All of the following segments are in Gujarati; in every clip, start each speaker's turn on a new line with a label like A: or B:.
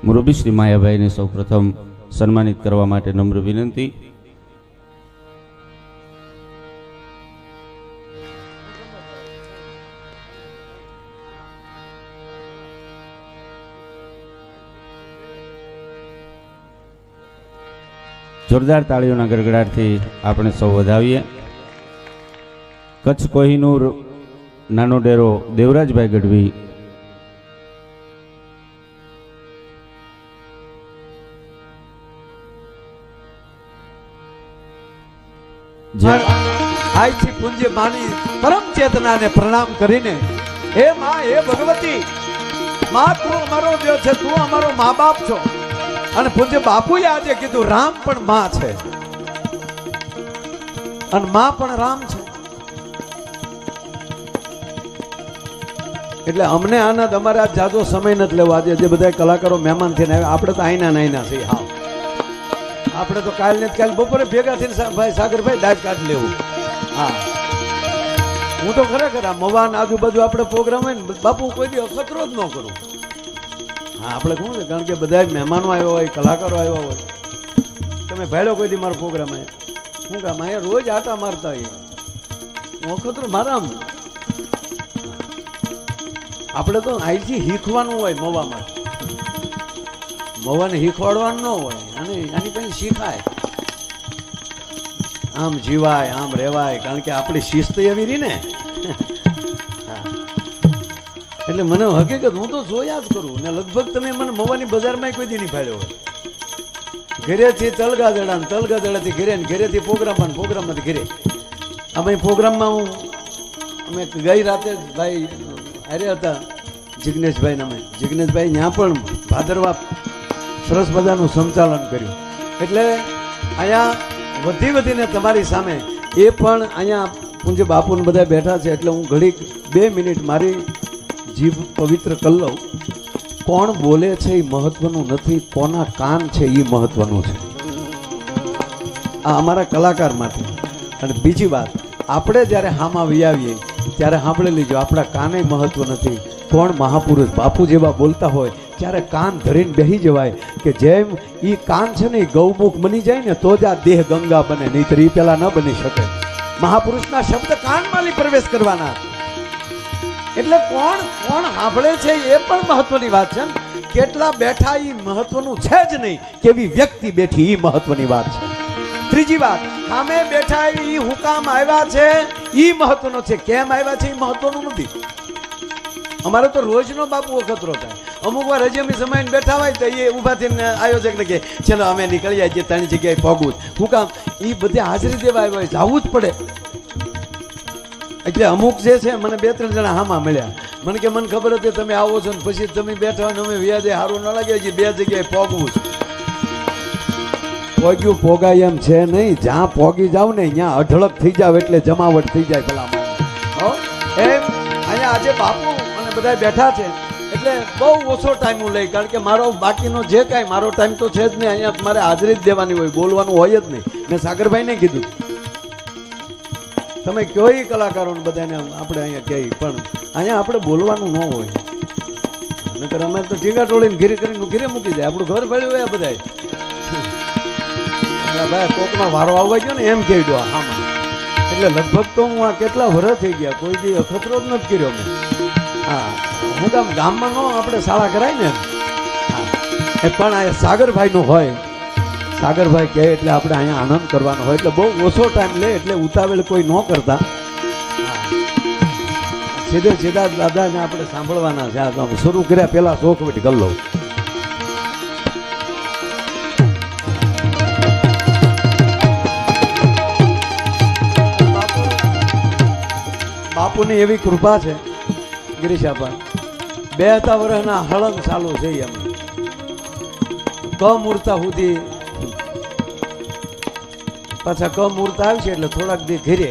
A: મુરબ્બી શ્રી માયાભાઈને સૌ પ્રથમ સન્માનિત કરવા માટે નમ્ર વિનંતી. જોરદાર તાળીઓના ગડગડાટથી આપણે સૌ વધાવીએ. કચ્છ કોહિનૂર નાનો ડેરો દેવરાજભાઈ ગઢવી,
B: આજથી પૂજ્ય માની પરમ ચેતનાને પ્રણામ કરીને, હે માં, હે ભગવતી માં, તું અમારો દેવ છે, તું અમારો મા બાપ છો. અને પૂજ્ય બાપુએ આજે કીધું રામ પણ માં છે અને માં પણ રામ છે. એટલે અમને આનંદ, અમારે આજ જાજો સમય નથી લેવો. આજે જે બધા કલાકારો મહેમાન થઈને આવ્યા, આપણે તો આઈના નાઈના છીએ. હા, આપણે તો કાલ ને કાલ બપોરે ભેગા થઈને ભાઈ સાગરભાઈ દાજ કાઢ લેવું. હા, હું તો ખરેખર આ મવાન આજુબાજુ આપણે પ્રોગ્રામ હોય ને બાપુ કોઈ દી અખતરો જ ન કરું. હા, આપણે કહું ને, કારણ કે બધા મહેમાનો આવ્યા હોય, કલાકારો આવ્યા હોય. તમે ભાડ્યો કોઈ દી મારો પ્રોગ્રામ આવે, શું કામ અહીંયા રોજ આટા મારતા હોય, હું અખતરો મારા. આપણે તો અહીંથી શીખવાનું હોય મવામાં, મવાને શીખવાડવાનું ન હોય. આની કંઈ શીખાય, આમ જીવાય, આમ રહેવાય, કારણ કે આપણી શિસ્ત એવી રહી ને. એટલે મને હકીકત હું તો જોયા જ કરું ને. લગભગ તમે મને મવાની બજારમાં કોઈ દી નહીં ફાડ્યો હોય. ઘરેથી તલગાદડાથી ઘરે ને ઘરેથી પ્રોગ્રામમાંથી ઘરે. અમે પ્રોગ્રામમાં અમે ગઈ રાતે ભાઈ અરે હતા જિગ્નેશભાઈ, અમે જિગ્નેશભાઈ ત્યાં પણ ભાદરવા સરસ મજાનું સંચાલન કર્યું. એટલે અહીંયા વધીને તમારી સામે એ પણ અહીંયા પૂજ્ય બાપુને બધા બેઠા છે. એટલે હું ઘડીક 2 મિનિટ મારી જીભ પવિત્ર કરી લઉં. કોણ બોલે છે એ મહત્વનું નથી, કોના કાન છે એ મહત્વનું છે. આ અમારા કલાકાર માટે. અને બીજી વાત, આપણે જ્યારે હામાં વિયાવીએ ત્યારે સાંભળી લીજો, આપણા કાને મહત્વ નથી. કોણ મહાપુરુષ બાપુ જેવા બોલતા હોય ત્યારે કાન ધરીને બેસી જવાય કે જેમ એ કાન છે ને એ ગૌમુખ બની જાય ને તો જ આ દેહ ગંગા બને, નહીંતર એ પેલા ન બની શકે. મહાપુરુષના શબ્દ કાનમાં પ્રવેશ કરવાના. એટલે કોણ સાંભળે છે એ પણ મહત્વની વાત છે. કેટલા બેઠા એ મહત્વનું છે જ નહીં, કેવી વ્યક્તિ બેઠી એ મહત્વની વાત છે. ત્રીજી વાત, સામે બેઠા એ હુકામ આવ્યા છે એ મહત્વનો છે, કેમ આવ્યા છે એ મહત્વનું નથી. અમારે તો રોજનો બાપુ અખતરો થાય. અમુક વાર હજી અમે સમય બેઠા હોય તો એ ઊભા થઈને આયોજકને કે ચલો અમે નીકળી જઈએ, 3 જગ્યાએ પગવું. હું કામ એ બધે હાજરી દેવા આવ્યા હોય, જવું જ પડે. એટલે અમુક જે છે મને 2-3 જણા હામાં મળ્યા. મને કે મને ખબર હતી તમે આવો છો ને પછી તમે બેઠા હોય ને અમે વ્યાજે સારું ન લાગે, હજી 2 જગ્યાએ પગવું છે. પોગ્યું પોગાય એમ છે નહીં. જ્યાં પોગી જાવ ને ત્યાં અઢળક થઈ જાવ એટલે જમાવટ થઈ જાય. ભલામાં એમ અહીંયા આજે બાપુ અને બધા બેઠા છે એટલે બહુ ઓછો ટાઈમ હું લઈ, કારણ કે મારો બાકીનો જે કાંઈ મારો ટાઈમ તો છે જ નહીં. અહીંયા મારે હાજરી જ દેવાની હોય, બોલવાનું હોય જ નહીં. મેં સાગરભાઈને કીધું, તમે કયો એ કલાકારોને બધાને આપણે અહીંયા કહીએ, પણ અહીંયા આપણે બોલવાનું ન હોય. નકર અમે તો ટીંગા ટોળીને ઘીરે કરીને ઘીરે મૂકી જાય. આપણું ઘર ભર્યું હોય બધા. ભાઈ કોકનો વારો આવવા ગયો ને એમ કહી દો આમાં. એટલે લગભગ તો હું આ કેટલા વર્ષ થઈ ગયા કોઈ દી અખતરો જ નથી કર્યો મેં. હા, હું ગામમાં નો આપણે શાળા કરાય ને. હા, એ પણ આ સાગરભાઈનું હોય, સાગરભાઈ કહે એટલે આપણે અહીંયા આનંદ કરવાનો હોય. એટલે બહુ ઓછો ટાઈમ લે, એટલે ઉતાવળ કોઈ ન કરતા. સીધા દાદાને આપણે સાંભળવાના છે. શરૂ કર્યા પહેલા શોખ વટી કરી લઉં. બાપુની એવી કૃપા છે ગિરીશાબા, 2 વર્ષના હળંગ ચાલુ છે. એમ કમૂર્તા સુધી પાછા કમૂર્તા આવશે એટલે થોડાક દી ઘીરે.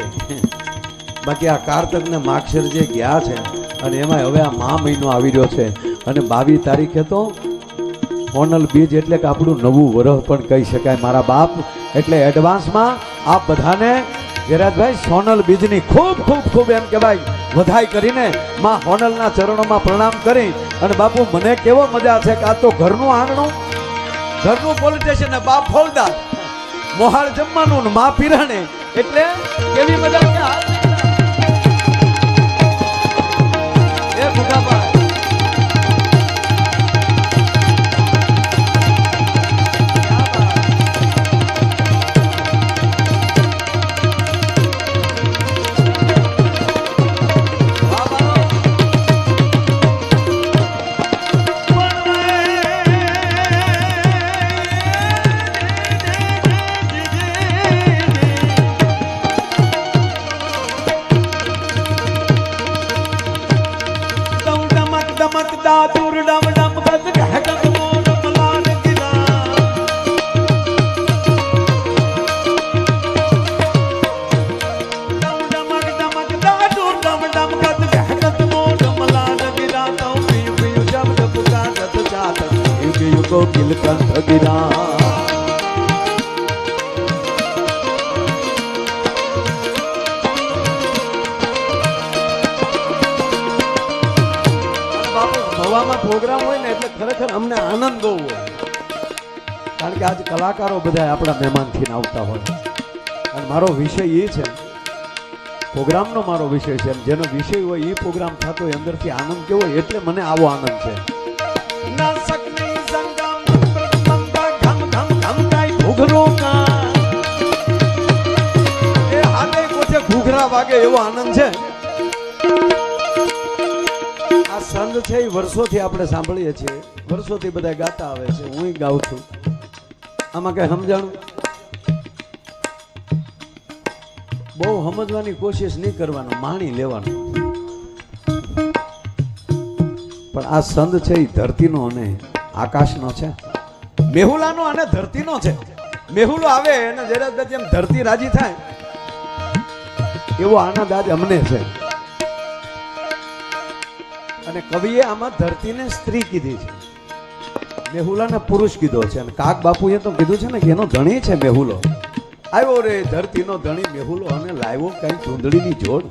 B: બાકી આ કારતક ને માગશર જે ગયા છે અને એમાં હવે આ મહિનો આવી રહ્યો છે. અને 22 તારીખે તો હોનલ બીજ એટલે કે આપણું નવું વર્ષ પણ કહી શકાય મારા બાપ. એટલે એડવાન્સમાં આપ બધાને ધીરાજભાઈ સોનલ બીજની ખૂબ ખૂબ ખૂબ એમ કહેવાય વધાઈ કરીને માં હોનલના ચરણોમાં પ્રણામ કરી અને બાપુ મને કેવો મજા છે કે આ તો ઘરનું આંગણું, ઘરનું પોલીસ સ્ટેશન, બાપ ફોલદાર, મોહાળ જમવાનું ને માં પીરાણે, એટલે કેવી મજા છે. એ ભૂખાભાઈ કિલકંઠ ગિરા હવામાં પ્રોગ્રામ હોય ને એટલે ખરેખર અમને આનંદ બહુ હોય, કારણ કે આજ કલાકારો બધા આપણા મહેમાનથી આવતા હોય અને મારો વિષય એ છે, પ્રોગ્રામનો મારો વિષય છે, જેનો વિષય હોય એ પ્રોગ્રામ થતો હોય અંદરથી આનંદ કેવો હોય, એટલે મને આવો આનંદ છે. ઘૂઘરા વાગે એવો આનંદ છે. આ સંત છે એ વર્ષોથી આપણે સાંભળીએ છીએ, વર્ષોથી બધા ગાતા આવે છે, હું ગાઉં છું. આમાં કઈ સમજાણું બહુ સમજવાની કોશિશ નહીં કરવાનું, માણી લેવાનું. પણ આ સંત છે એ ધરતીનો અને આકાશનો છે, મેહુલાનો અને ધરતીનો છે. મેહુલો આવે અને જરા જેમ ધરતી રાજી થાય એવો આનંદ આજ અમને છે. અને કવિએ આમાં ધરતીને સ્ત્રી કીધી છે, મેહુલાને પુરુષ કીધો છે. અને કાક બાપુએ તો કીધું છે ને કે એનો ધણી છે મેહુલો. આવ્યો રે ધરતીનો ધણી મેહુલો અને લાવ્યો કઈ ચૂંદડીની જોડ.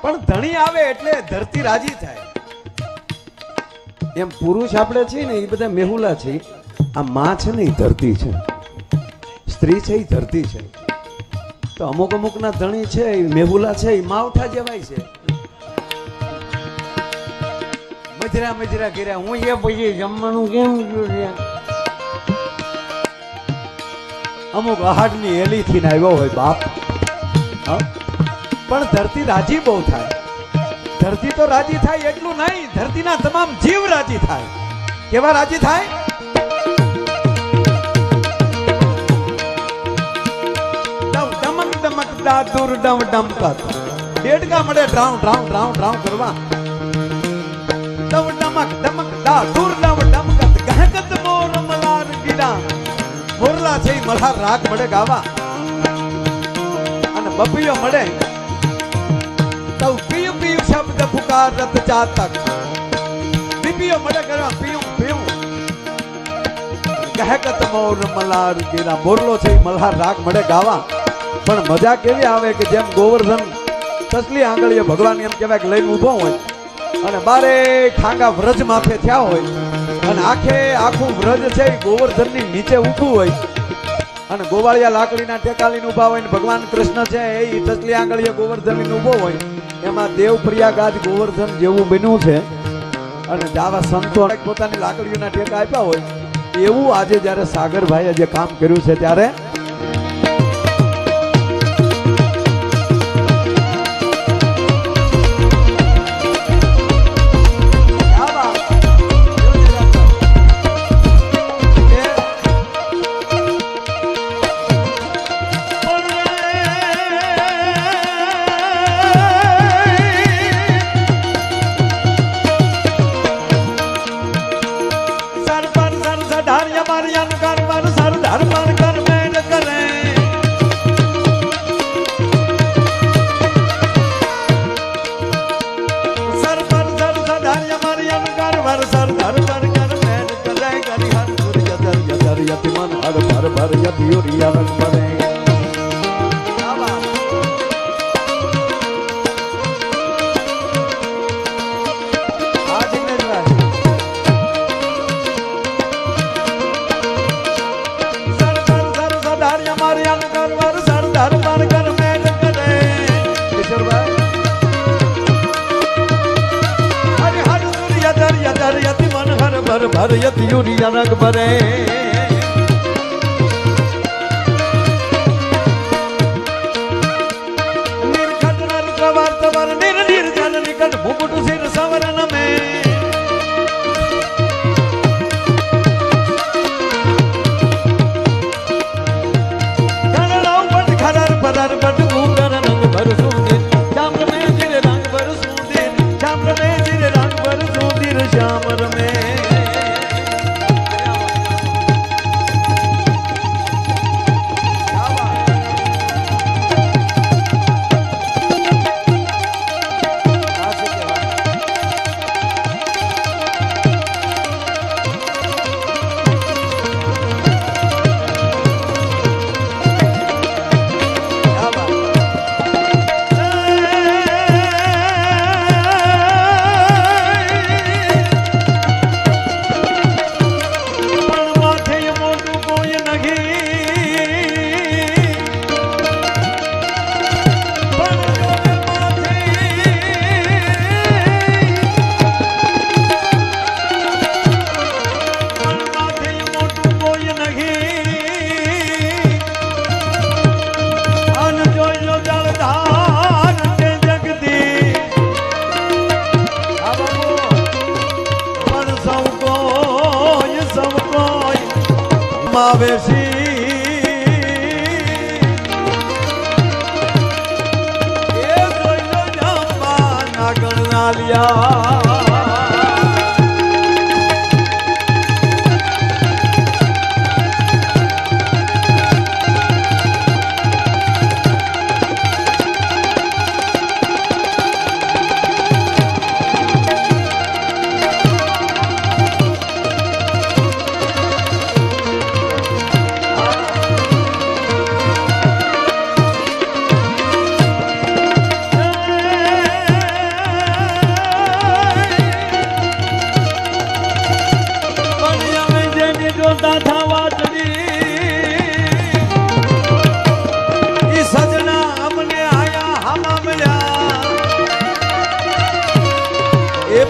B: પણ ધણી આવે એટલે ધરતી રાજી થાય. એમ પુરુષ આપણે છીએ ને એ બધા મેહુલા છે, આ માં છે ને એ ધરતી છે, સ્ત્રી છે એ ધરતી છે. તો અમુક અમુક ના ધણી છે એ મેહુલા છે, એ માવઠા જેવાય છે. મજરા મજરા કર્યા, હું એ પછી જમવાનું કેમ જોયું. અમુક અહાડની એલીથી ને આવ્યો હોય બાપ, પણ ધરતી રાજી બહુ થાય. ધરતી તો રાજી થાય એટલું નહીં, ધરતીના તમામ જીવ રાજી થાય. કેવા રાજી થાય? દૂર ડમ ડમ કર ડેડકા મળે ડ્રાઉં ડ્રાઉં ડ્રાઉં ડ્રાઉં કરવા. ડમ ડમક ડમક દા દૂર ડમ ડમ કર ગહકત મોર મલાર ગીડા. મોરલા છે મલ્હાર રાગ મળે ગાવા. અને બપિયો મળે તો પીયું પીયું શબ્દ પુકાર રત ચાતક. બીપીઓ મળે કરવા પીયું પીયું. ગહકત મોર મલાર ગીડા. મોરલો છે મલ્હાર રાગ મળે ગાવા. પણ મજા કેવી આવે કે જેમ ગોવર્ધન તસલી આંગળીએ ભગવાન એમ કહેવાય કે લઈને ઊભો હોય અને બારે ખાંગા વ્રજ માથે થયા હોય અને આખું વ્રજ છે એ ગોવર્ધનની નીચે ઊભું હોય અને ગોવાળિયા લાકડીના ટેકા લઈને ઊભા હોય ને ભગવાન કૃષ્ણ છે એ તસલી આંગળીએ ગોવર્ધન લઈને ઊભો હોય. એમાં દેવ પ્રયાગાજ ગોવર્ધન જેવું બન્યું છે. અને આવા સંતો પોતાની લાકડીઓના ટેકા આપ્યા હોય એવું આજે જ્યારે સાગરભાઈએ જે કામ કર્યું છે ત્યારે યતિમન હર ભર ભર યતિયુરિયા રંગ બને. હર યતિ મન હર ભર ભર યતિ યુરિયા રગ ભરે નિરખટ નર પ્રવાર તવર નિર નિર્જન નિકટ મુકુટ સિર સવરન મે ગણરાવ પટ ખરર પદર પટ ગુંગર રંગ ભર સુંદર ચામ્ર મે જીર રંગ ભર સુંદર ચામ્ર મે જીર રંગ ભર સુંદર શ્યામર મે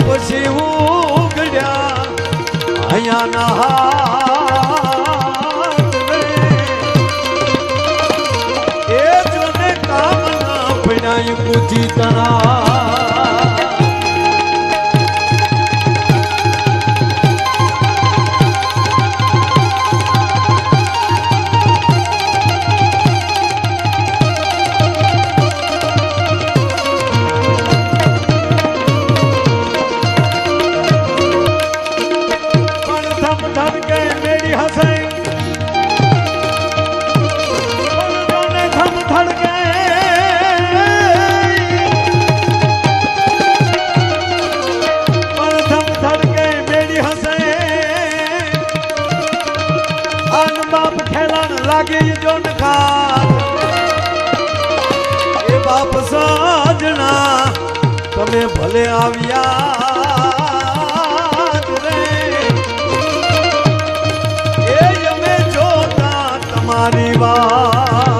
B: પછી ઉગડ્યા અહીંયાના હાથ એ જોને કામના પડાય પૂછી તરા બાપ સાજણા તમે ભલે આવ્યા રે એ અમે જોતા તમારી વાત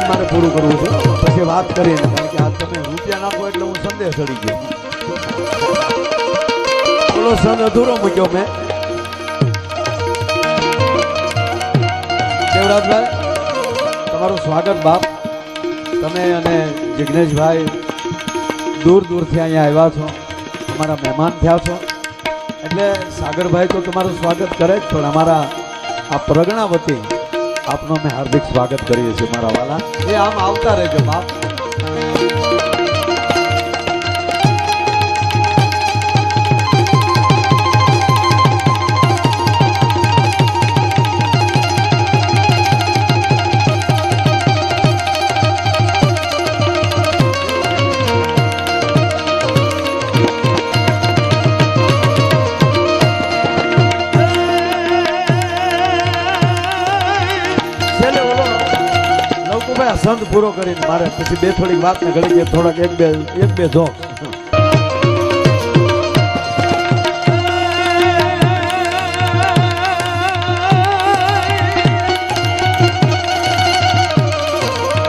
B: મારે પૂરું કરવું છે પછી વાત કરીએ કારણ કે આ તમે રૂપિયા નાખો એટલે હું સંદેહ ચડી ગયો થોડો સંદ અધૂરો મૂક્યો મેં દેવરાજભાઈ તમારું સ્વાગત બાપ તમે અને જિગ્નેશભાઈ દૂર દૂરથી અહીંયા આવ્યા છો અમારા મહેમાન થયા છો એટલે સાગરભાઈ તો તમારું સ્વાગત કરે જ પણ અમારા આ પ્રગણા વતી આપનો અમે હાર્દિક સ્વાગત કરીએ છીએ મારા વાલા એ આમ આવતા રહેજો બાપ સંત પૂરો કરીને મારે પછી બે થોડીક વાત ને ઘડી થોડાક એક બે જોક.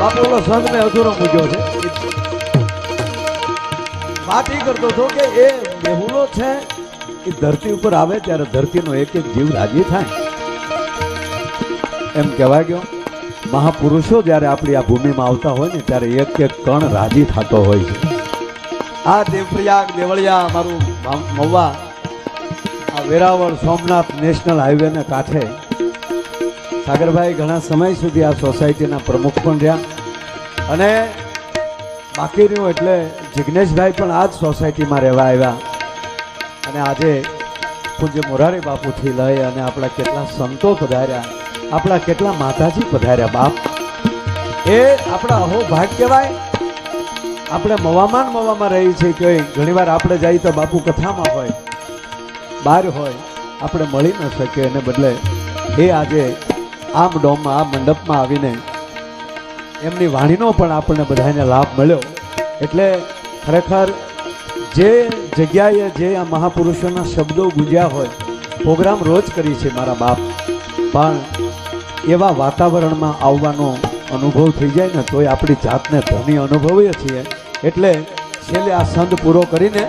B: બાપુ ઓલો સંત મેં અધૂરો મૂક્યો છે. વાત એ કરતો હતો કે એ મેહુલો છે એ ધરતી ઉપર આવે ત્યારે ધરતીનો એક એક જીવ રાજી થાય એમ કહેવાય ગયો. મહાપુરુષો જ્યારે આપણી આ ભૂમિમાં આવતા હોય ને ત્યારે એક એક કણ રાજી થતો હોય છે. આ દેવપ્રયાગ દેવળિયા અમારું મહુવા આ વેરાવળ સોમનાથ નેશનલ હાઈવેને કાંઠે સાગરભાઈ ઘણા સમય સુધી આ સોસાયટીના પ્રમુખ પણ રહ્યા અને બાકી રહ્યું એટલે જિગ્નેશભાઈ પણ આ જ સોસાયટીમાં રહેવા આવ્યા અને આજે પૂજ્ય મોરારી બાપુથી લઈ અને આપણા કેટલા સંતો પધાર્યા, આપણા કેટલા માતાજી પધાર્યા. બાપ એ આપણા અહો ભાગ કહેવાય. આપણે મવામાં રહી છે કે ઘણીવાર આપણે જઈએ તો બાપુ કથામાં હોય, બહાર હોય, આપણે મળી ન શકીએ. એને બદલે એ આજે આ ડોમમાં આ મંડપમાં આવીને એમની વાણીનો પણ આપણને બધાને લાભ મળ્યો. એટલે ખરેખર જે જગ્યાએ જે આ મહાપુરુષોના શબ્દો ગુંજ્યા હોય, પ્રોગ્રામ રોજ કરી છે મારા બાપ, પણ એવા વાતાવરણમાં આવવાનો અનુભવ થઈ જાય ને તોય આપણી જાતને ધની અનુભવીએ છીએ. એટલે છેલ્લે આ સંત પૂરો કરીને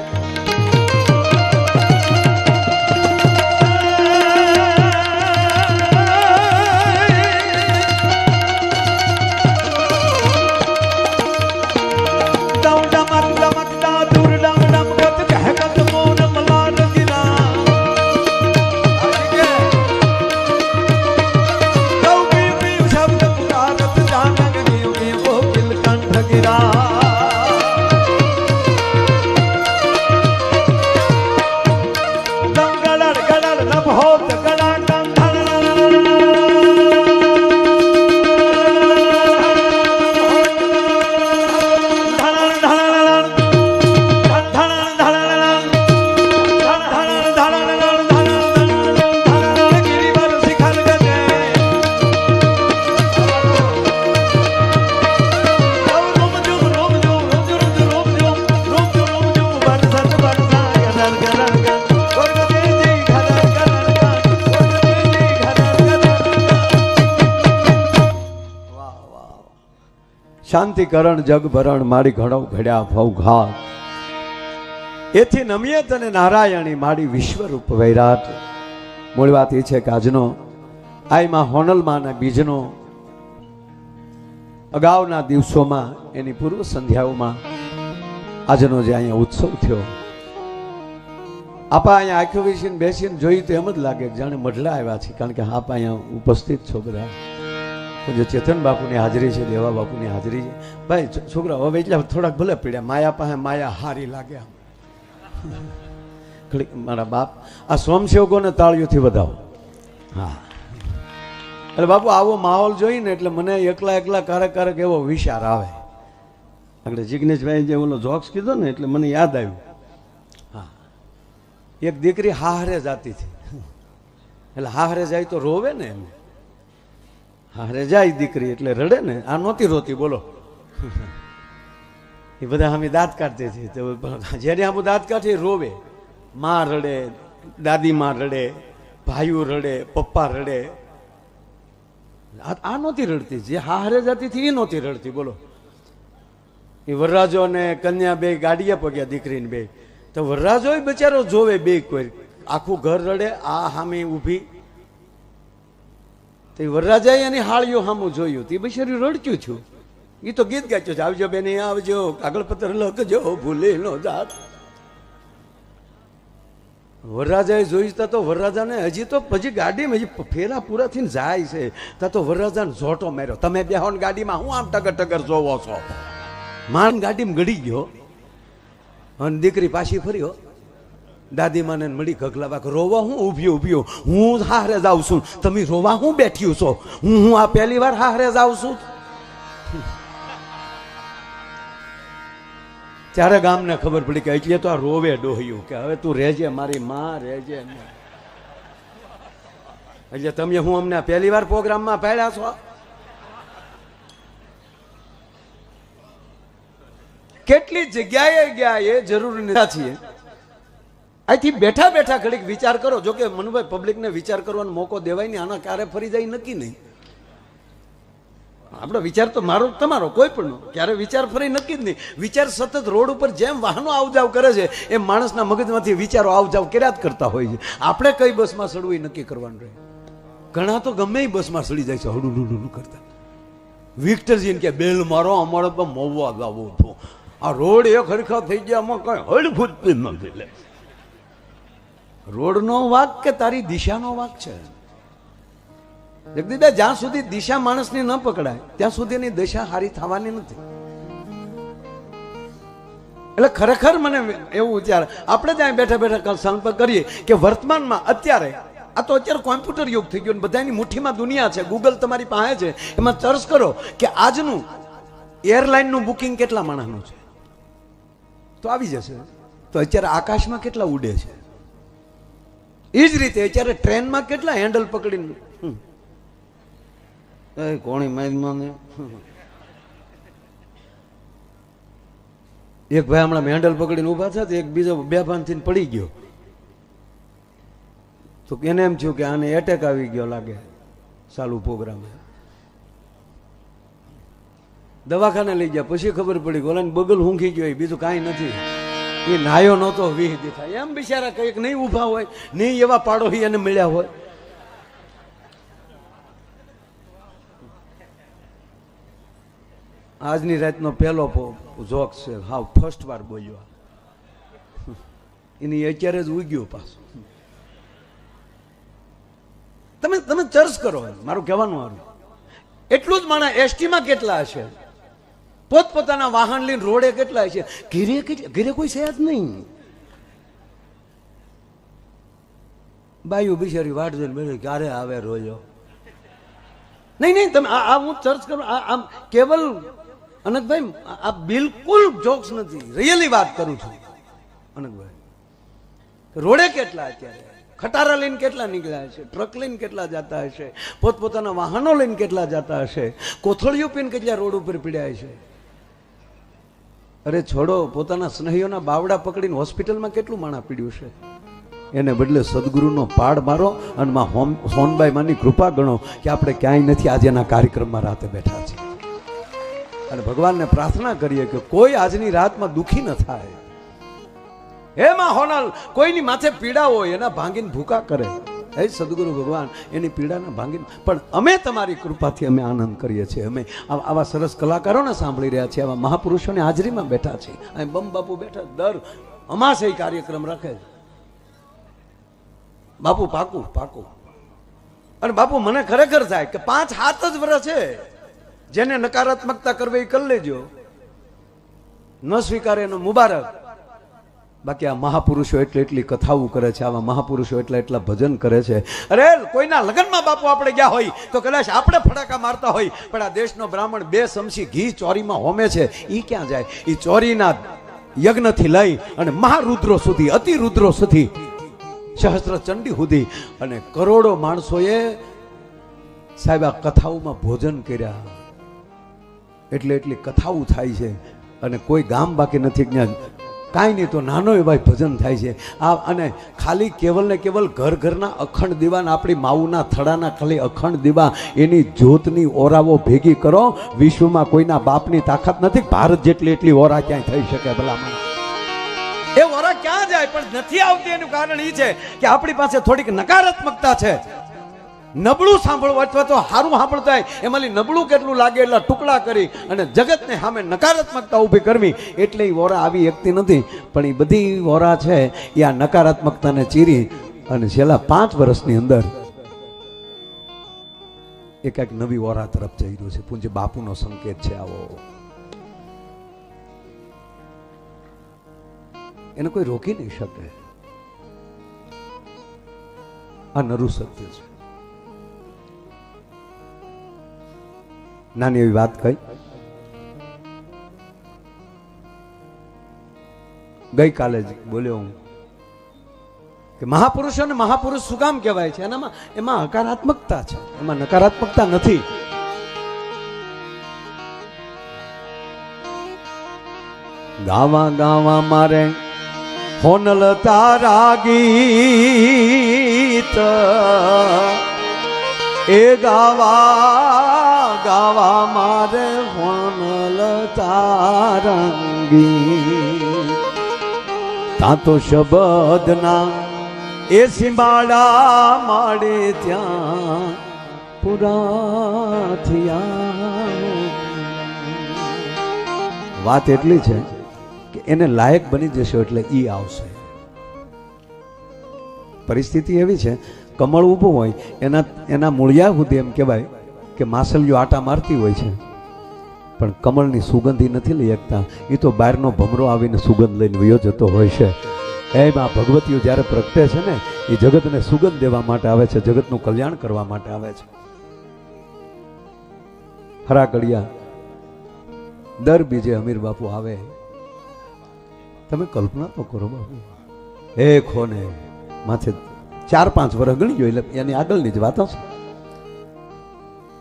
B: શાંતિકરણ જગભરણ મારી ઘણો ઘડ્યા ભવ ઘાત એથી નમીએ તને નારાયણી મારી વિશ્વરૂપ વૈરાટ. મૂળ વાત એ છે કે આજનો આઈમાં હોનલમાં અને બીજનો અગાઉના દિવસોમાં એની પૂર્વ સંધ્યાઓમાં આજનો જે અહીંયા ઉત્સવ થયો, આપા અહીંયા આંખો વીસીને બેસીને જોઈ તો એમ જ લાગે જાણે મઢલા આવ્યા છે, કારણ કે આપ અહીંયા ઉપસ્થિત છો બધા. જે ચેતન બાપુની હાજરી છે, દેવા બાપુની હાજરી છે. ભાઈ છોકરા હવે એટલા થોડાક ભલે પીડ્યા, માયા પાસે માયા હારી લાગે. મારા બાપ આ સ્વયંસેવકોને તાળીઓથી વધાવો. હા એટલે બાપુ આવો માહોલ જોઈને એટલે મને એકલા ક્યારેક એવો વિચાર આવે. એટલે જિગ્નેશભાઈ જે ઓલો જોક્સ કીધો ને એટલે મને યાદ આવ્યું. હા, એક દીકરી હાહરે જાતી હતી. એટલે હાહરે જાય તો રોવે ને, એમ હારે જાય દીકરી એટલે રડે ને. આ નહોતી રોતી, બોલો. એ બધા અમે દાંત કાઢતી હતી. જ્યારે આમ દાંત કાઢી રોવે, માં રડે, દાદી માં રડે, ભાઈઓ રડે, પપ્પા રડે. આ નહોતી રડતી. જે હારે જતી હતી એ નહોતી રડતી, બોલો. એ વરરાજો અને કન્યા બે ગાડીએ પગ્યા, દીકરીને બે. તો વરરાજો બચારો જોવે બે, કોઈ આખું ઘર રડે, આ હામી ઊભી. તો વરરાજાએ એની હાળીઓ સામું જોયું, તે બિચારી રડક્યું છું. એ તો ગીત ગાચ્યું છે, આવજો બેની આવજો, કાગળ પત્ર લખજો, ભૂલી નો જાત. વરરાજાએ જોઈતા તો વરરાજાને હજી ગાડીમાં હજી ફેરા પૂરા થઈને જાય છે, ત્યાં તો વરરાજાને ઝોટો માર્યો. તમે બેહો ને ગાડીમાં, હું આમ ટગર જોવો છો. માન ગાડીમાં ગળી ગયો અને દીકરી પાછી ફર્યો. દાદી માને મળી ગગલા બાક, રોવા હું ઊભ્યો, હું હારે જાઉં છું, તમે રોવા હું બેઠ્યું છો, હું આ પહેલી વાર હારે જાઉં છું. ત્યારે ગામને ખબર પડી કે એટલે તો આ રોવે ડોહ્યું કે હવે તું રહેજે, મારી માં રહેજે. એટલે તમે હું અમને પહેલી વાર પ્રોગ્રામમાં પાડ્યા છો. એટલી જગ્યાએ ગયા એ જરૂરી નથી છીએ. અહીંથી બેઠા બેઠા ઘડીક વિચાર કરો. જો કે મનુભાઈ પબ્લિકને વિચાર કરવાનો મોકો દેવાય નહીં. આના ક્યારે ફરી જાય નક્કી નહીં. આપણો વિચાર તો મારો તમારો કોઈ પણ ક્યારે વિચાર ફરી નક્કી જ નહીં. વિચાર સતત રોડ ઉપર જેમ વાહનો આવજાવ કરે છે એમ માણસના મગજમાંથી વિચારો આવજાવ કર્યા જ કરતા હોય છે. આપણે કઈ બસમાં ચડવું એ નક્કી કરવાનું રહે. ઘણા તો ગમે એ બસમાં ચડી જાય છે હડું કરતા. વિક્ટરજીને કે બેલ મારો અમારે તો મોવા જવું હતું. આ રોડ એક હરખા થઈ ગયા આમાં કઈ હળફૂટ નથી. રોડનો વાક કે તારી દિશાનો વાક છે. જગદીશભાઈ, જ્યાં સુધી દિશા માણસની ન પકડાય ત્યાં સુધી એની દિશા સારી થવાની નથી. એટલે ખરેખર મને એવું વિચાર આપણે ત્યાં બેઠા બેઠા સંપર્ક કરીએ કે વર્તમાનમાં અત્યારે આ તો અત્યારે કોમ્પ્યુટર યુગ થઈ ગયો. બધાની મુઠ્ઠીમાં દુનિયા છે. ગૂગલ તમારી પાસે છે. એમાં સર્ચ કરો કે આજનું એરલાઇનનું બુકિંગ કેટલા માણસનું છે તો આવી જશે. તો અત્યારે આકાશમાં કેટલા ઉડે છે. એ જ રીતે અત્યારે ટ્રેનમાં કેટલા હેન્ડલ પકડીને કોણી માઇનમાં એક ભાઈ હમણાં હેન્ડલ પકડીને ઉભા થયા એક બીજો બે ભાનથી પડી ગયો. તો એને એમ થયું કે આને એટેક આવી ગયો લાગે. ચાલુ પ્રોગ્રામ દવાખાને લઈ ગયા. પછી ખબર પડી ઓલાને બગલ ઊંઘી ગયો. બીજું કાંઈ નથી. એ નાયો નહોતો 20 દીઠા. એમ બિચારા કંઈક નહીં ઊભા હોય નહીં એવા પાડોશી એને મળ્યા હોય. આજની રાતનો પહેલો જોક છે. હાવ ફર્સ્ટ વાર બોલ્યો. એની અત્યારે જ ઉગ્યો પાછું. તમે ચર્ચ કરો. મારું કહેવાનું મારું એટલું જ માણસ એસટીમાં કેટલા હશે, પોતપોતાના વાહન લઈને રોડે કેટલા હશે, ઘરે કોઈ છે જ નહીં. બાયું બિચારી વાટ જોઈને બેઠી ક્યારે આવે રોજો. નહીં તમે આ હું ચર્ચ કરું આમ કેવલ અનકભાઈ આ બિલકુલ જોક્સ નથી. રિયલી વાત કરું છું અનકભાઈ. રોડે કેટલા અત્યારે ખટારા લઈને કેટલા નીકળ્યા હશે, ટ્રક લઈને કેટલા જતા હશે, પોતપોતાના વાહનો લઈને કેટલા જતા હશે, કોથળીઓ પીને કેટલા રોડ ઉપર પીડ્યા હશે. અરે છોડો, પોતાના સ્નેહીઓના બાવડા પકડીને હોસ્પિટલમાં કેટલું માણા પીડ્યું છે. એને બદલે સદગુરુનો પાડ મારો અને માં સોનબાઈ માની કૃપા ગણો કે આપણે ક્યાંય નથી આજે એના કાર્યક્રમમાં રાતે બેઠા છીએ. અને ભગવાનને પ્રાર્થના કરીએ કે કોઈ આજની રાતમાં દુઃખી ન થાય. હે માં હોનલ, કોઈની માથે પીડા હોય એના ભાંગીને ભૂકા કરે. હે સદગુરુ ભગવાન એની પીડાના ભાંગીને. પણ અમે તમારી કૃપાથી અમે આનંદ કરીએ છીએ. અમે આવા સરસ કલાકારોને સાંભળી રહ્યા છીએ, આવા મહાપુરુષોની હાજરીમાં બેઠા છીએ. અહીં બમ બાપુ બેઠા દર અમાસે કાર્યક્રમ રાખે છે. બાપુ પાકું પાકું. અને બાપુ મને ખરેખર થાય કે 5-7 જ વર્ષ છે. જેને નકારાત્મકતા કરવી એ કરી લેજો, ન સ્વીકારે એનો મુબારક. બાકી આ મહાપુરુષો એટલી કથાઓ કરે છે, આવા મહાપુરુષો એટલા ભજન કરે છે. અરે કોઈના લગ્નમાં બાપુ આપણે ગયા હોય તો કદાચ આપણે ફટાકા મારતા હોય, પણ આ દેશનો બ્રાહ્મણ 2 ચમચી ઘી ચોરીમાં હોમે છે. એ ક્યાં જાય? એ ચોરીના યજ્ઞથી લઈ અને મહારુદ્રો સુધી, અતિરુદ્રો સુધી, સહસ્ત્ર ચંડી સુધી અને કરોડો માણસોએ સાહેબ આ કથાઓમાં ભોજન કર્યા. એટલી કથાઓ થાય છે. અને કોઈ ગામ બાકી નથી જ્ઞાન કાંઈ નહીં તો નાનો એવા ભજન થાય છે. આ અને ખાલી કેવલ ને કેવલ ઘરના અખંડ દીવા, આપણી માવુના થડાના ખાલી અખંડ દીવા, એની જ્યોતની ઓરાઓ ભેગી કરો. વિશ્વમાં કોઈના બાપની તાકાત નથી. ભારત જેટલી એટલી ઓરા ક્યાંય થઈ શકે ભલામણ. એ ઓરા ક્યાં જાય પણ નથી આવતી. એનું કારણ એ છે કે આપણી પાસે થોડીક નકારાત્મકતા છે. નબળું સાંભળવું અથવા તો સારું સાંભળતા હોય એમાં નબળું કેટલું લાગે એટલા ટુકડા કરી અને જગતને સામે નકારાત્મકતા ઊભી કરવી. એટલે એ વોરા આવી શકતી નથી. પણ એ બધી વોરા છે એ આ નકારાત્મકતાને ચીરી અને છેલ્લા 5 વર્ષની અંદર એક નવી વોરા તરફ જઈ રહ્યું છે. પૂજ્ય બાપુનો સંકેત છે આવો. એને કોઈ રોકી નહીં શકે. આ નરું સત્ય છે. નાની એવી વાત કહી. ગઈકાલે જ બોલ્યો હું કે મહાપુરુષોને મહાપુરુષ શું કામ કહેવાય છે? એમાં હકારાત્મકતા છે, એમાં નકારાત્મકતા નથી. ગાવા ગાવા મારે હોનલ તારા ગીત એ ગાવા ગાવા મારે હોનલ તારા ગીત તા તો શબ્દના એ સિંબાડા માડે ત્યાં પૂરા થયા. વાત એટલી છે કે એને લાયક બની જશો એટલે ઈ આવશે. પરિસ્થિતિ એવી છે, કમળ ઊભું હોય એના મૂળિયા સુધી એમ કહેવાય કે માસલીઓ આટા મારતી હોય છે, પણ કમળની સુગંધી નથી લઈ શકતા. એ તો બહારનો ભમરો આવીને સુગંધ લઈને વયો જતો હોય છે. એમાં ભગવતીઓ જ્યારે પ્રગટે છે ને, એ જગતને સુગંધ દેવા માટે આવે છે, જગતનું કલ્યાણ કરવા માટે આવે છે. હરાકડિયા દર બીજે અમીર બાપુ આવે. તમે કલ્પના તો કરો બાપુ, એક હોને માથે 4-5 વર્ષ ગણી ગયો, એટલે એની આગળની જ વાત હશે.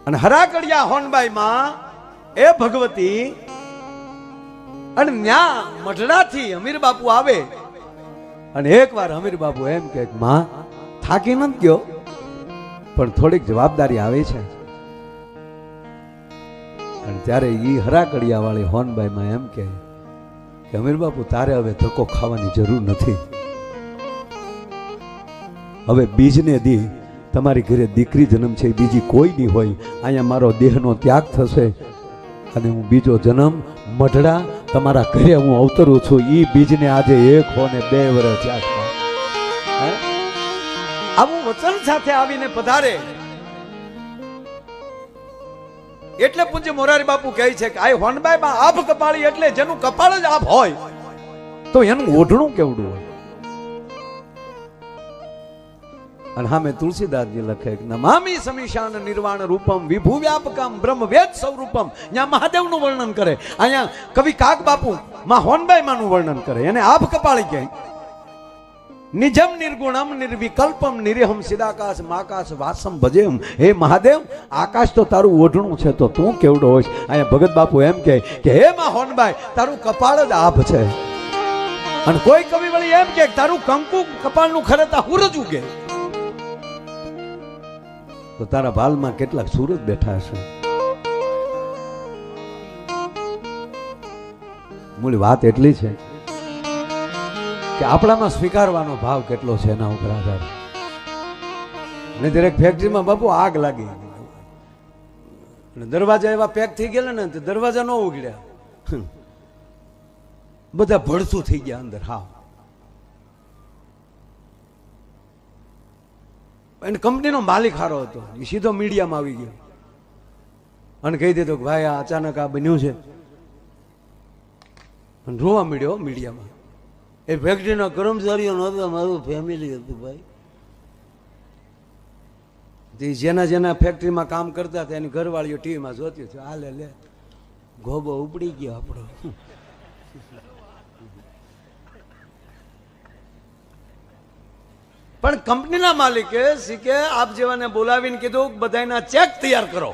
B: અને હરાકડિયા હોનબાઈ માં એ ભગવતી અને ન્યા મઢડાથી અમીર બાપુ આવે. અને એકવાર અમીર બાપુ એમ કે માં થાકી નથી ગયો, પણ થોડીક જવાબદારી આવે છે. અને ત્યારે ઈ હરાકડિયા વાળી હોનબાઈ માં એમ કે અમીર બાપુ તારે હવે ધક્કો ખાવાની જરૂર નથી. હવે બીજને દી તમારી ઘરે દીકરી જન્મ છે, બીજી કોઈ નહીં હોય. અહીંયા મારો દેહનો ત્યાગ થશે અને હું બીજો જન્મ મઢડા તમારા ઘરે હું અવતરું છું. ઈ બીજને આજે 1 હો ને 2 વર્ષ થયા છે. આવું વચન સાથે આવીને પધારે એટલે પૂજ્ય મોરારી બાપુ કહે છે કે આ હોનબાઈ માં આભ કપાળી, એટલે જેનું કપાળ જ આભ હોય તો એનું ઓઢણું કેવડું હોય. અને હા મેં તુલસીદાસજી લખે નમામિ સમીશાન નિર્વાણ રૂપમ વિભુ વ્યાપકમ બ્રહ્મ વેદ સ્વરૂપમ. ત્યાં મહાદેવનું વર્ણન કરે, અહીંયા કવિ કાક બાપુ માં હોનબાઈ માનું વર્ણન કરે. એને આભ કપાળી કહે. નિજમ નિર્ગુણમ નિર્વિકલ્પમ નિરહમ સિદાકાશ માકાશ વાસમ ભજેમ. હે મહાદેવ, આકાશ તો તારું ઓઢણું છે, તો તું કેવડો હોઈશ. અહીંયા ભગત બાપુ એમ કહે કે હે માં હોનબાઈ, તારું કપાળ જ આભ છે. અને કોઈ કવિ વળી એમ કે તારું કંકુ કપાળનું ખરેતા હુરજ ઉગે, તો તારા ભાલમાં કેટલાક સૂરજ બેઠા હશે. મૂળ વાત એટલી છે કે આપણામાં સ્વીકારવાનો ભાવ કેટલો છે એના ઉપર આધાર. અને દરેક ફેક્ટરીમાં બાપુ આગ લાગી, દરવાજા એવા પેક થઈ ગયેલા ને, દરવાજા ન ઉઘડ્યા, બધા ભડસું થઈ ગયા અંદર. હા, એને કંપનીનો માલિક હારો હતો, એ સીધો મીડિયામાં આવી ગયો અને કહી દીધું કે ભાઈ આ અચાનક આ બન્યું છે. અને રોવા મળ્યો મીડિયામાં. એ ફેક્ટરીના કર્મચારીઓ નહોતા, મારું ફેમિલી હતું ભાઈ. જેના જેના ફેક્ટરીમાં કામ કરતા હતા એની ઘરવાળીઓ ટીવીમાં જોતી હતી, હાલે લે ગોબો ઉપડી ગયો આપણો. પણ કંપનીના માલિકે શીખે આપ જેવાને બોલાવીને કીધું બધાના ચેક તૈયાર કરો,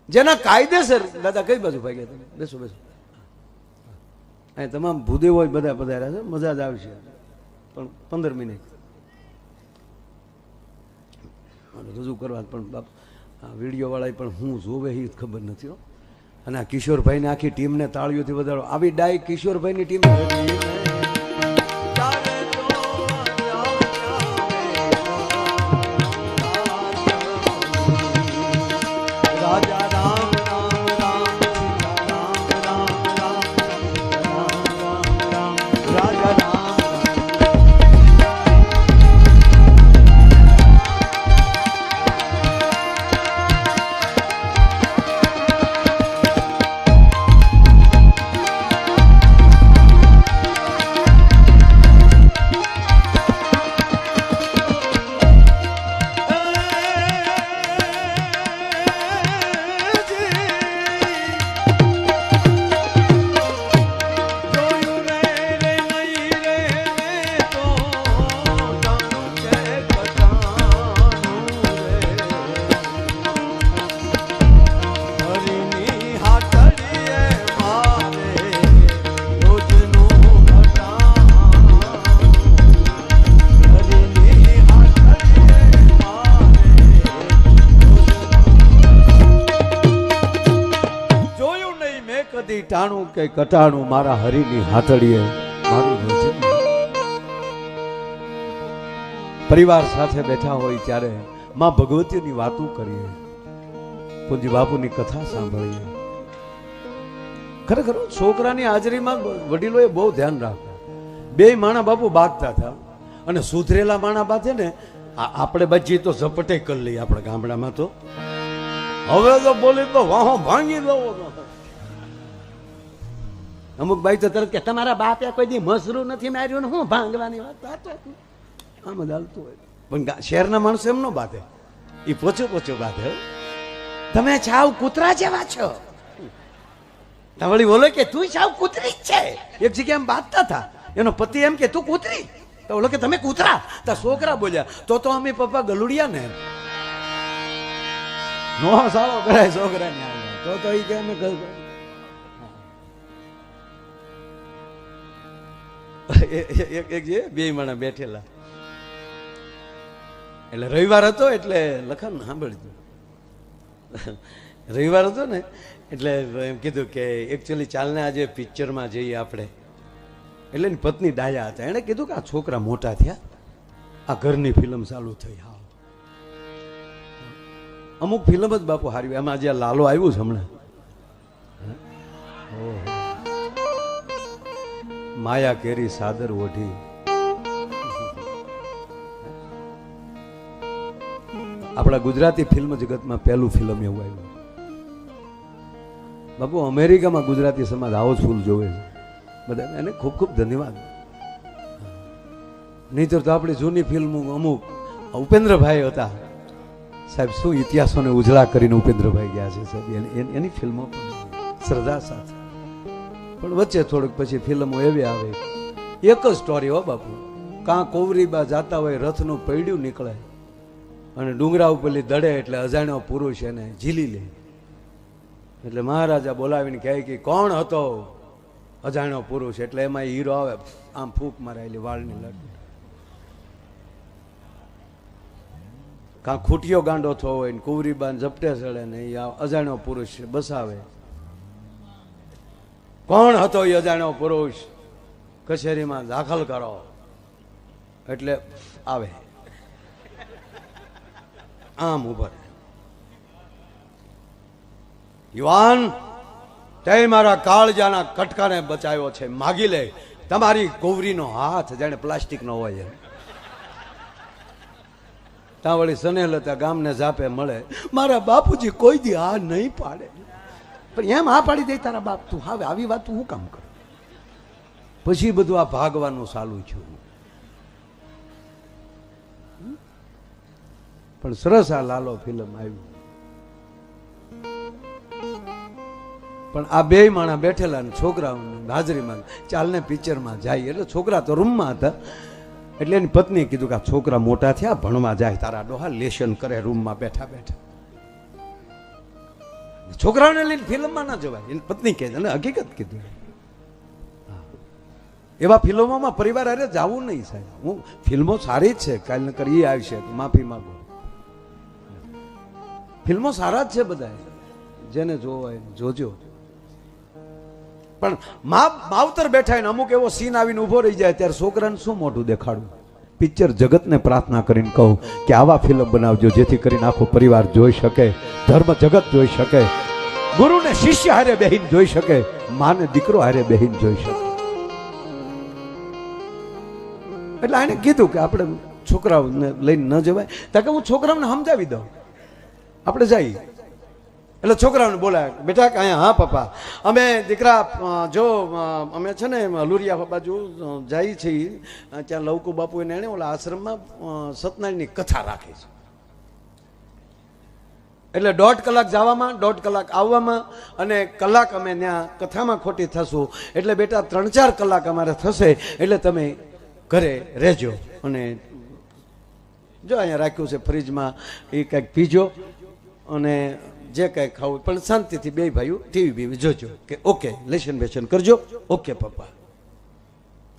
B: જેના કાયદેસર. દાદા કઈ બાજુ ભાગ્યા તમે? બેસો બેસો. અહીં તમામ ભૂદેવો બધા પધાર્યા છે, મજા જ આવશે. પણ 15 મિનિટ રજૂ કરવા. પણ બાપ વિડીયો વાળા પણ હું જોવે એ ખબર નથી હો. અને આ કિશોરભાઈને આખી ટીમને તાળીઓથી વધારો. આવી ડાય કિશોરભાઈની ટીમ ઘડી ટાણું કે કટાણું મારા હરીની હાથડીએ મારું રોજનું પરિવાર સાથે બેઠા હોય ત્યારે માં ભગવતીની વાતો કરીએ, પૂજ્ય બાપુની કથા સાંભળીએ. ખરેખર છોકરાની હાજરીમાં વડીલોએ બહુ ધ્યાન રાખ્યું. બે માણા બાપુ બાંધતા હતા અને સુધરેલા માણા બાંધે ને આપણે બચી તો ઝપટે કરી લઈએ આપણા ગામડામાં. તો હવે તો બોલી તો વાહો ભાંગી દો. અમુક ભાઈ તો તરત કે તમારા બાપે કોઈ દી મસરું નથી માર્યું ને હું ભાંગવાની વાત આમ જ હાલતું હોય. પણ શહેરના માણસો એમ ન બાંધે, એ પોચો પોચો બાંધે. તમે છાવ કૂતરા જેવા છો. વળી બોલે કે તું છાવ કૂતરી જ છે. એક જગ્યાએ એમ બાંધતા હતા, એનો પતિ એમ કે તું કૂતરી, તો બોલો કે તમે કૂતરા. તો છોકરા બોલ્યા તો અમે પપ્પા ગલુડિયા ને નો સારો કરાય છોકરાને. તો એ કે અમે એક જે બે માણા બેઠેલા, એટલે રવિવાર હતો એટલે લખન સાંભળ્યું. રવિવાર હતો ને એટલે એમ કીધું કે એકચ્યુઅલી ચાલને આજે પિક્ચરમાં જઈએ આપણે. એટલે એની પત્ની ડાયા હતા, એણે કીધું કે આ છોકરા મોટા થયા, આ ઘરની ફિલ્મ ચાલુ થઈ. હા, અમુક ફિલ્મ જ બાપુ હારી. એમાં જે લાલો આવ્યું છે હમણાં, માયા કેરી સાદર ઓઢી, આપણા ગુજરાતી ફિલ્મ જગતમાં પહેલું ફિલ્મ એવું આવ્યું બાપુ. અમેરિકામાં ગુજરાતી સમાજ આવો જ ફૂલ જોવે છે બધા, એને ખૂબ ખૂબ ધન્યવાદ. નહીંતર તો આપણી જૂની ફિલ્મો અમુક ઉપેન્દ્રભાઈ હતા સાહેબ, શું ઇતિહાસોને ઉજળા કરીને ઉપેન્દ્રભાઈ ગયા છે સાહેબ. એની ફિલ્મો શ્રદ્ધા સાથે, પણ વચ્ચે થોડુંક પછી ફિલ્મો એવી આવે, એક જ સ્ટોરી હો બાપુ. કાં કોવરીબા જાતા હોય, રથનું પૈડ્યું નીકળે અને ડુંગરા ઉપરલી દડે એટલે અજાણ્યો પુરુષ એને ઝીલી લે. એટલે મહારાજા બોલાવીને કહે કે કોણ હતો અજાણ્યો પુરુષ? એટલે એમાં હીરો આવે, આમ ફૂંક મારેલી વાળની લટ. કાં ખૂટિયો ગાંડો થયો હોય ને કુંવરીબાન ઝપટે ચડે ને એ અજાણ્યો પુરુષ બસાવે. કોણ હતો એ અજાણ્યો પુરુષ? કચેરીમાં દાખલ કરો. એટલે આવે આમ ઉભર, યુવાન તે મારા કાળજાના કટકાને બચાવ્યો છે, માગી લે તમારી કુંવરીનો હાથ. જાણે પ્લાસ્ટિક નો હોય. ત્યાં વળી સનેલતા ગામને જાપે મળે, મારા બાપુજી કોઈ દી આ નહીં પાડે. પણ એમ આ પાડી દે તારા બાપ, તું હવે આવી વાત તું શું કામ કર? પછી બધું આ ભાગવાનું ચાલુ થયું. પણ સરસ આ લાલો ફિલ્મ આવ્યું. પણ આ બે માણા બેઠેલા ને છોકરા હાજરીમાં ચાલને પિક્ચરમાં જાય. એટલે છોકરા તો રૂમમાં હતા, એટલે એની પત્નીએ કીધું કે આ છોકરા મોટા થયા, ભણવા જાય, તારા ડોહા લેશન કરે રૂમમાં બેઠા બેઠા. છોકરાઓને લઈને ફિલ્મમાં ના જવાય, એની પત્ની કહે છે, અને હકીકત કીધું. એવા ફિલ્મોમાં પરિવાર અરે જવું નહીં સાહેબ. હું ફિલ્મો સારી જ છે, કાલ નકર એ આવશે તો માફી માંગો. ફિલ્મો સારા જ છે બધા, જેને જોવો હોય જોજો. પણ માવતર બેઠા ને અમુક એવો સીન આવીને ઉભો રહી જાય ત્યારે છોકરાને શું મોઢું દેખાડવું? પિક્ચર જગતને પ્રાર્થના કરીને કહું કે આવા ફિલ્મ બનાવજો જેથી કરીને આખો પરિવાર જોઈ શકે, ધર્મ જગત જોઈ શકે, ગુરુને શિષ્ય હારે બેહીને જોઈ શકે, માને દીકરો હારે બેહીને જોઈ શકે. એટલે આને કીધું કે આપણે છોકરાઓને લઈને ન જવાય. તાકે હું છોકરાઓને સમજાવી દઉં, આપણે જઈએ. એટલે છોકરાઓને બોલાય, બેટા અહીંયા. હા પપ્પા, અમે દીકરા જો અમે છે ને લુરિયા બાજુ જઈએ છીએ, ત્યાં લવકુ બાપુ એને ઓલા આશ્રમમાં સત્યનારાયણની કથા રાખી છે. એટલે 1.5 કલાક જવામાં, 1.5 કલાક આવવામાં, અને કલાક અમે ત્યાં કથામાં ખોટી થશું. એટલે બેટા 3-4 કલાક અમારે થશે, એટલે તમે ઘરે રહેજો. અને જો અહીંયા રાખ્યું છે ફ્રીજમાં, એ કંઈક પીજો અને જે કંઈ ખાવું પણ શાંતિથી બે ભાઈઓ ટીવી બીવી જોજો. કે ઓકે, લેશન બેશન કરજો. ઓકે પપ્પા,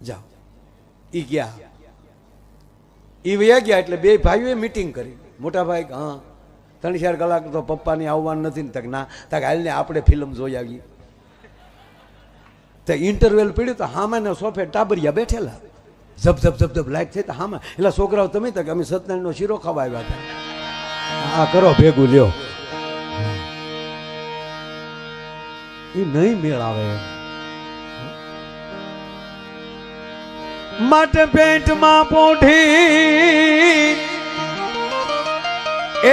B: જાઓ. એ ગયા, એ વયા ગયા. એટલે બે ભાઈઓએ મીટિંગ કરી. મોટા ભાઈ હા 3-4 કલાક તો પપ્પાની આવવાનું નથી ને. તક ના, તક હાલને આપણે ફિલ્મ જોઈ આવીએ. તે ઇન્ટરવેલ પડ્યું તો હામાને સોફે ટાબરિયા બેઠેલા, જબ જબ જબ જબ લાઈટ થઈ તો હામાં, એટલે છોકરાઓ તમે તક અમે સત્યનારાયણનો શીરો ખાવા આવ્યા હતા, આ કરો ભેગું લ્યો. એ નહીં મેળ આવે એમ. માટે પેટમાં પોઢી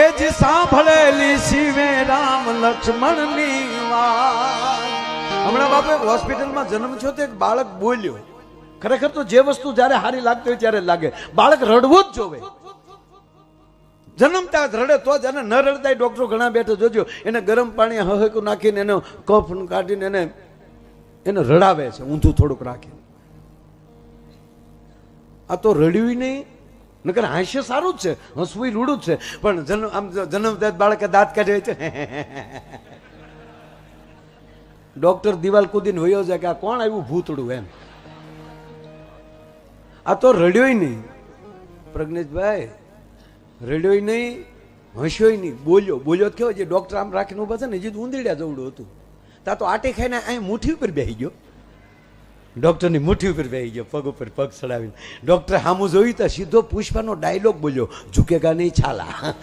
B: એ જ સાંભળેલી શિવે રામ લક્ષ્મણની વાત. હમણાં બાપે હોસ્પિટલમાં જન્મ છો તો એક બાળક બોલ્યો. ખરેખર તો જે વસ્તુ જ્યારે હારી લાગતી હોય ત્યારે લાગે. બાળક રડવું જ જોવે, જન્મતા જ રડે તો જ. અને ન રડતા ડોક્ટરો ઘણા બેઠો જોજો, એને ગરમ પાણી હહકું નાખીને એનો કફ કાઢીને એને રડાવે છે, ઊંધું થોડુંક રાખીને. આ તો રડ્યું નહીં, નકર હાસ્ય સારું જ છે, હસવું રૂડું જ છે, પણ આમ જન્મતા બાળકે દાંત કાઢે છે. ડોક્ટર દિવાલ કૂદીને વયો જાય કે આ કોણ આવ્યું ભૂતડું એમ. આ તો રડ્યોય નહીં પ્રજ્ઞેશભાઈ, રડ્યોય નહીં, હસ્યોય નહીં, બોલ્યો કેવો જે ડોક્ટર આમ રાખીને ઉભા છે ને, જે ઊંધીડ્યા જવડું હતું. તા તો આટી ખાઈને અહીં મુઠ્ઠી ઉપર બેસી ગયો, ડોક્ટરની મુઠ્ઠી ઉપર બેસી ગયો, પગ ઉપર પગ ચડાવીને. ડોક્ટરે સામું જોયું તો સીધો પુષ્પાનો ડાયલોગ બોલ્યો, ઝુકેગા નહીં છાલા.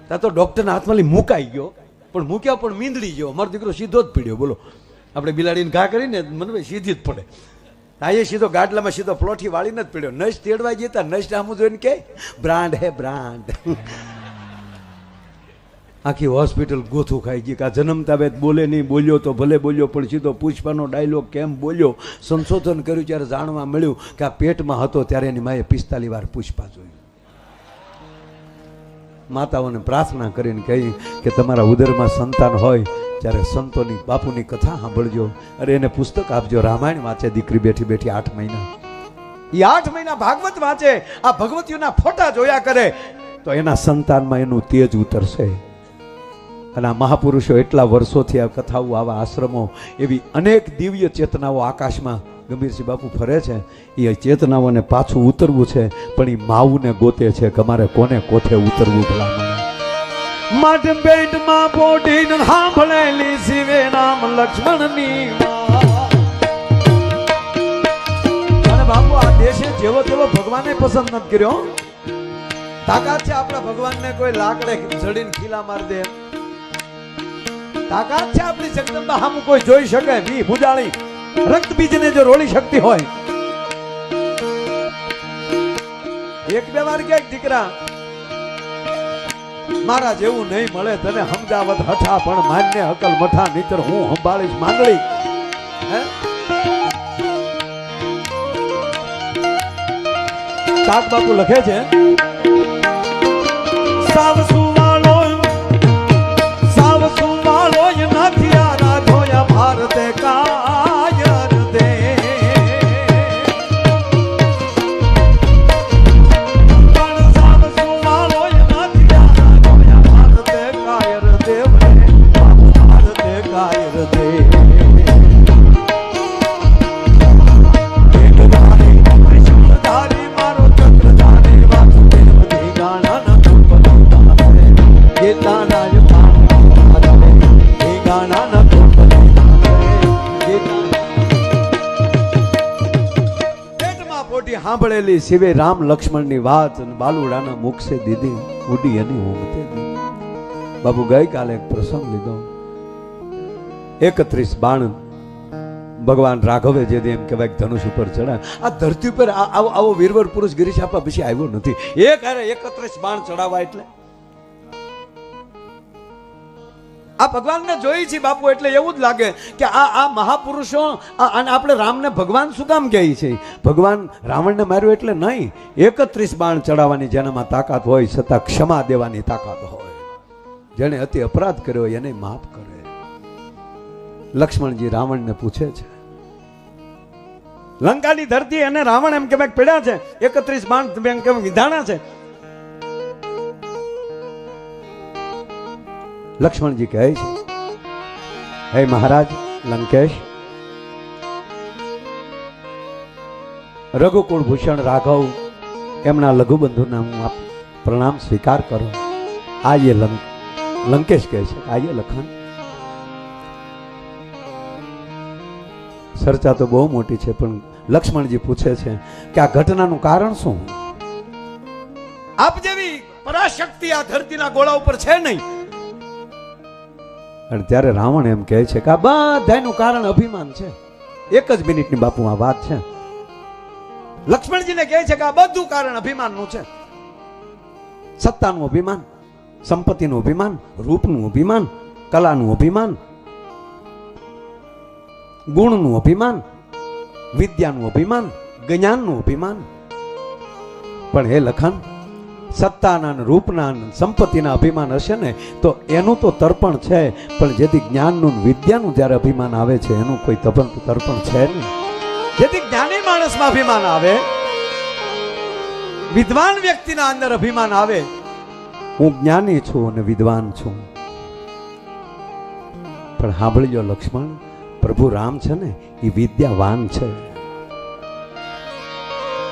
B: તા તો ડોક્ટરના હાથમાં મુકાઈ ગયો, પણ મૂક્યા પણ મીંદડી ગયો. મારો દીકરો સીધો જ પીડ્યો. બોલો, આપણે બિલાડીને ઘા કરીને મને સીધી જ પડે. આ એ સીધો ગાડલામાં સીધો પ્લોઠી વાળીને જ પીડ્યો. નશ તેડવા જતા નશ સામું જોઈને કે બ્રાન્ડ હે બ્રાન્ડ. આખી હોસ્પિટલ ગોથું ખાઈ ગઈ કે આ જન્મતા વેદ બોલે નહીં, બોલ્યો તો ભલે બોલ્યો, પણ સીધો પુષ્પાનો ડાયલોગ કેમ બોલ્યો. સંશોધન કર્યું ત્યારે જાણવા મળ્યું કે આ પેટમાં હતો ત્યારે એની માએ 45 વાર પુષ્પા જોયું. માતાઓને પ્રાર્થના કરીને કહી કે તમારા ઉદરમાં સંતાન હોય ત્યારે સંતોની બાપુની કથા સાંભળજો. અરે એને પુસ્તક આપજો, રામાયણ વાંચે દીકરી બેઠી બેઠી 8 મહિના. એ 8 મહિના ભાગવત વાંચે, આ ભગવતીઓના ફોટા જોયા કરે તો એના સંતાનમાં એનું તેજ ઉતરશે. અને આ મહાપુરુષો એટલા વર્ષોથી આ કથાઓ, આવા આશ્રમો, એવી અનેક દિવ્ય ચેતનાઓ આકાશમાં ગંભીરસિંહ બાપુ ફરે છે. એ ચેતનાઓને પાછું ઉતરવું છે, પણ એ માવુને ગોતે છે કે અમારે કોને કોઠે ઉતરવું ભલામણ. માટે પેટમાં પોઢીને સાંભળેલી શિવે રામ લક્ષ્મણની વાત. અને બાપુ આ દેશે જેવો તેવો ભગવાને પસંદ નથી કર્યો. તાકાત છે આપણા ભગવાનને કોઈ લાકડે જડીને ખીલા માર દે, તાકાત છે આપણી જગદંબા સામું કોઈ જોઈ શકે, વી ભુજાળી રક્ત બીજને જો રોળી શકતી હોય. એક બે વાર કે દીકરા મારા જેવું નહીં મળે તને સમજાવત હઠા, પણ માન્ય અકલ મઠા, નીતર હું સંભાળીશ માંગણી. તાક બાપુ લખે છે, સાવ સુવાળો નથી આ રાઘોયા ભારતે કાયર દે. પણ સાવ સુવાળો નથી આ રાઘોયા ભારતે કાયર દે, ભારતે કાયર દે. મારો ચક્રધારી વાસુદેવ ગાણા ના સાંભળેલી શિવે રામ લક્ષ્મણની વાત બાલુડાના મુખ સે દીધી ઉડી એની ઊંઘતે દી. બાબુ ગઈકાલે એક પ્રસંગ લીધો. 31 બાણ ભગવાન રાઘવે જે એમ કહેવાય ધનુષ ઉપર ચડાય. આ ધરતી ઉપર આવો વીરવર પુરુષ ગિરીશ આપવા પછી આવ્યો નથી. એક હારે 31 બાણ ચડાવવા એટલે આ ભગવાનને જોઈ છે બાપુ. એટલે એવું જ લાગે કે આ મહાપુરુષો આપણે રામને ભગવાન શું કામ કહે છે? ભગવાન રાવણને માર્યો એટલે નહીં, 31 બાણ ચડાવવાની જેનામાં તાકાત હોય, છતાં ક્ષમા દેવાની તાકાત હોય. જેને અતિ અપરાધ કર્યો એને માફ કરે. લક્ષ્મણજી રાવણને પૂછે છે, લંકાની ધરતી અને રાવણ એમ કેમ પડ્યા છે, 31 બાણ કેમ વિધાણા છે. લક્ષ્મણજી કહે છે, હે મહારાજ લંકેશ, રઘુકુળ ભૂષણ રાઘવ એમના લઘુબંધુના હું આપ પ્રણામ સ્વીકાર કરો. આ ये લંકેશ કહે છે, આ ये લખન ચર્ચા તો બહુ મોટી છે, પણ લક્ષ્મણજી પૂછે છે કે આ ઘટનાનું કારણ શું? આપ જેવી પરાશક્તિ આ ધરતીના ગોળા ઉપર છે નહીં. અને ત્યારે રાવણ એમ કહે છે કે આ બધાનું કારણ અભિમાન છે. એક જ મિનિટની બાપુ આ વાત છે. લક્ષ્મણજીને કહે છે કે આ બધું કારણ અભિમાનનું છે. સત્તાનું અભિમાન, સંપત્તિનું અભિમાન, રૂપનું અભિમાન, કલાનું અભિમાન, ગુણનું અભિમાન, વિદ્યાનું અભિમાન, જ્ઞાનનું અભિમાન. પણ હે લખન, સત્તાના રૂપના સંપત્તિના અભિમાન હશે ને તો એનું તો તર્પણ છે, પણ જેથી જ્ઞાનનું વિદ્યાનું જ્યારે અભિમાન આવે છે એનું કોઈ તર્પણ છે નહીં. જેથી જ્ઞાની માણસમાં અભિમાન આવે, વિદ્વાન વ્યક્તિના અંદર અભિમાન આવે, હું જ્ઞાની છું અને વિદ્વાન છું. પણ સાંભળજો લક્ષ્મણ, પ્રભુ રામ છે ને એ વિદ્યાવાન છે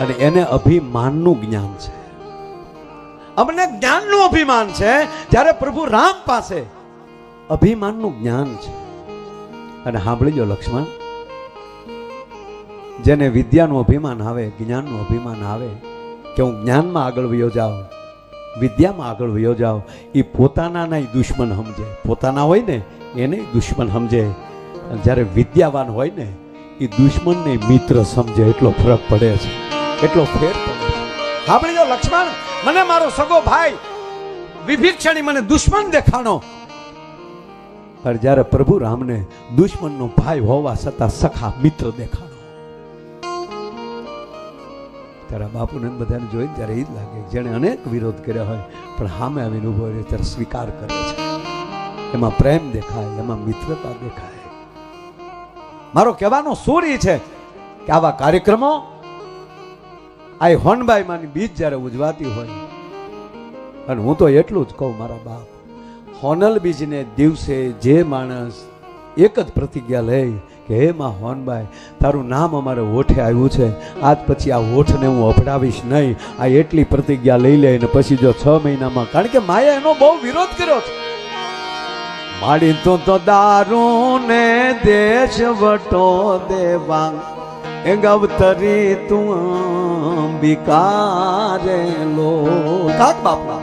B: અને એને અભિમાનનું જ્ઞાન છે. અમને જ્ઞાનનું અભિમાન છે, જ્યારે પ્રભુ રામ પાસે અભિમાનનું જ્ઞાન છે. અને સાંભળીજો લક્ષ્મણ, જેને વિદ્યાનું અભિમાન આવે, જ્ઞાનનું અભિમાન આવે કે હું જ્ઞાનમાં આગળ વયો જાઉં, વિદ્યામાં આગળ વયો જાઉં, એ પોતાના દુશ્મન સમજે. પોતાના હોય ને એને દુશ્મન સમજે. જ્યારે વિદ્યાવાન હોય ને એ દુશ્મનને મિત્ર સમજે. એટલો ફરક પડે છે, એટલો ફેર પડે છે. સાંભળીજો લક્ષ્મણ, મને મારો સગો ભાઈ વિભીક્ષણી મને દુશ્મન દેખાણો, પણ જ્યારે પ્રભુ રામને દુશ્મનનો ભાઈ હોવા છતાં સખા મિત્ર દેખાણો. ત્યારે બાપુને બધાને જોઈને ત્યારે એ જ લાગે જેણે અનેક વિરોધ કર્યા હોય પણ સામે આવીને ઉભો રહે ત્યારે સ્વીકાર કરે છે. એમાં પ્રેમ દેખાય, એમાં મિત્રતા દેખાય. મારો કહેવાનો સૂર એ છે કે આવા કાર્યક્રમો આ હોનબાઈ માની બીજ જ્યારે ઉજવાતી હોય, અને હું તો એટલું જ કહું મારા બાપ, હોનલ બીજને દિવસે જે માણસ એક જ પ્રતિજ્ઞા લે કે હે માં હોનબાઈ, તારું નામ અમારે ઓઠે આવ્યું છે, આજ પછી આ ઓઠને હું અપડાવીશ નહીં, આ એટલી પ્રતિજ્ઞા લઈ લે ને પછી જો 6 મહિનામાં, કારણ કે માએ એનો બહુ વિરોધ કર્યો છે. માડી તો દારૂ ને દેશ વટો દેવા એ ગવતરી તું અંબિકારે લો. કાક બાપા,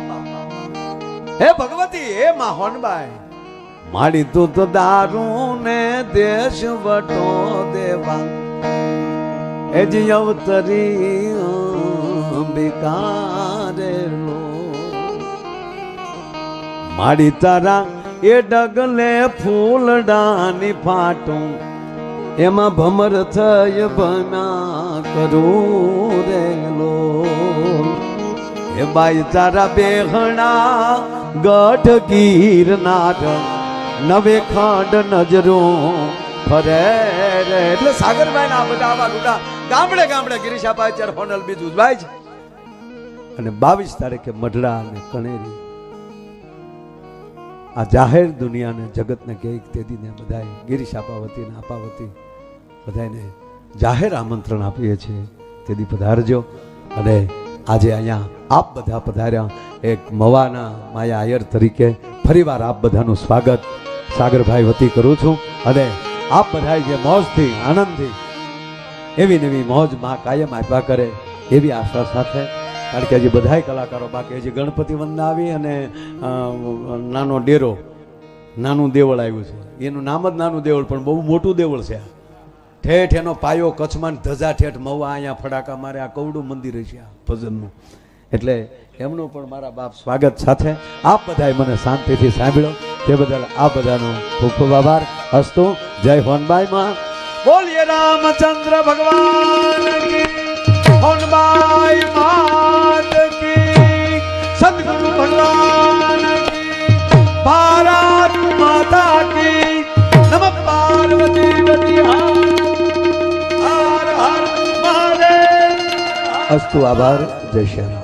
B: હે ભગવતી, હે માં હોનબાઈ, માડી તું તો દારૂ ને દેશ વટો દેવા એ જી અવતરી અંબિકારે લો. માડી તારા એ ડગલે ફૂલડાની ફાટું એમાં ભમર થઈ ભમ્યા કરું રેલો. એ બાઈ તારા બેહણા ગઢ ગીરનાર નવે ખંડ નજરો ફરે રે. એટલે સાગરભાઈ ના બધા આવા રૂડા ગામડે ગામડે ગિરીશાભાઈ ત્યારે હોનલ બીજ ઉજવાય છે. અને 22 તારીખે મઢડા અને કણેરી આ જાહેર દુનિયાને જગતને કહે તેદીને બધાએ ગિરીશ આપાવતી ને આપાવતી બધાને જાહેર આમંત્રણ આપીએ છીએ, તેદી પધારજો. અને આજે અહીંયા આપ બધા પધાર્યા, એક મવાના માયા આયર તરીકે ફરીવાર આપ બધાનું સ્વાગત સાગરભાઈ વતી કરું છું. અને આપ બધાએ જે મોજથી આનંદથી એવી નવી મોજ માં કાયમ આપ્યા કરે એવી આશા સાથે, કારણ કે હજી બધા કલાકારો બાકી, હજી ગણપતિ વંદના આવી અને નાનો ડેરો, નાનું દેવળ આવ્યું છે. એનું નામ જ નાનું દેવળ પણ બહુ મોટું દેવળ છે. ઠેઠ એનો પાયો કચ્છમાં, ધજા ઠેઠ મવા, અહીંયા ફડાકા મારે, આ કવડું મંદિર છે આ ભજનનું. એટલે એમનું પણ મારા બાપ સ્વાગત સાથે આપ બધાએ મને શાંતિથી સાંભળ્યો તે બદલ આ બધાનો ખૂબ ખૂબ આભાર. અસ્તુ. જય હોનબાઈ માં. બોલીએ રામચંદ્ર ભગવાન કી, હોનબાઈ માત કી, સદગુરુ ભગવાન કી, ભારત માતા કી, નમઃ પાર્વતી વતી હર હર મહાદેવ. અસ્તુ. આભાર. જય શ્રી રામ.